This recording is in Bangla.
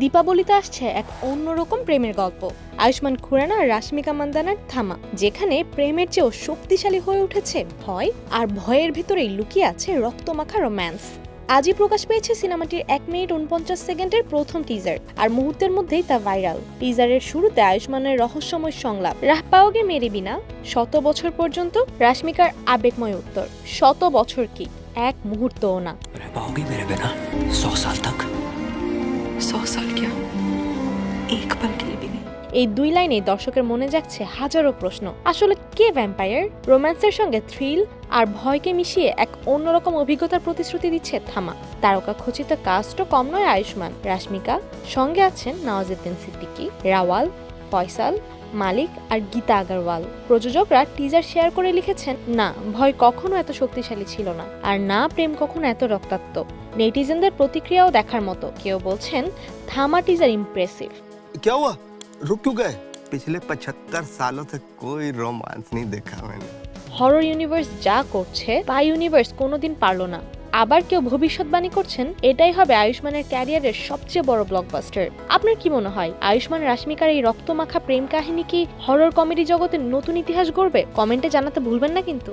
দীপাবলিতে আসছে এক অন্যরকম প্রেমের গল্প। আয়ুষ্মান খুরানা আর রাশমিকা মান্দানার থামা, যেখানে প্রেমের চেয়েও শক্তিশালী হয়ে উঠেছে ভয়, আর ভয়ের ভেতরেই লুকিয়ে আছে রক্তমাখা রোম্যান্স। আজই প্রকাশ পেয়েছে সিনেমাটির 1 মিনিট 49 সেকেন্ডের প্রথম টিজার, আর মুহূর্তের মধ্যেই তা ভাইরাল। টিজারের শুরুতে আয়ুষ্মানের রহস্যময় সংলাপ, রাহ পাওগে মেরে বিনা, 100 বছর পর্যন্ত। রাশমিকার আবেগময় উত্তর, 100 বছর কি, এক মুহূর্তও না। रह पाओगी मेरे बिना 100 साल तक? 100 साल क्या, एक पल के लिए भी नहीं। এই দুই লাইনে দর্শকের মনে জাগছে হাজারো প্রশ্ন। আসলে কে ভ্যাম্পায়ার? রোম্যান্সের সঙ্গে থ্রিল আর ভয়কে মিশিয়ে এক অন্যরকম অভিজ্ঞতার প্রতিশ্রুতি দিচ্ছে থামা। তারকা খচিত কাস্টও কম নয় আয়ুষ্মান, রাশমিকা, সঙ্গে আছেন নওয়াজুদ্দিন সিদ্দিকী, রাওয়াল, ফয়সাল, মালিক আর গীতা আগারওয়াল। প্রযোজকরা টিজার শেয়ার করে লিখেছেন, না ভয় কখনো এত শক্তিশালী ছিল না, আর না প্রেম কখনো এত রক্তাক্ত। নেটিজেনদের প্রতিক্রিয়াও দেখার মতো। কেউ বলছেন থামা টিজার ইমপ্রেসিভ। क्या हुआ? रुक क्यों गए? पिछले 75 सालों से कोई रोमांस नहीं देखा मैंने। হরর ইউনিভার্স যা করছে তা ইউনিভার্স কোনোদিন পারল না। আবার কেউ ভবিষ্যৎবাণী করছেন এটাই হবে আয়ুষ্মানের ক্যারিয়ারের সবচেয়ে বড় ব্লকবাস্টার। আপনার কি মনে হয় আয়ুষ্মান রাশমিকার এই রক্তমাখা প্রেম কাহিনী কি হরর কমেডি জগতের নতুন ইতিহাস গড়বে? কমেন্টে জানাতে ভুলবেন না কিন্তু।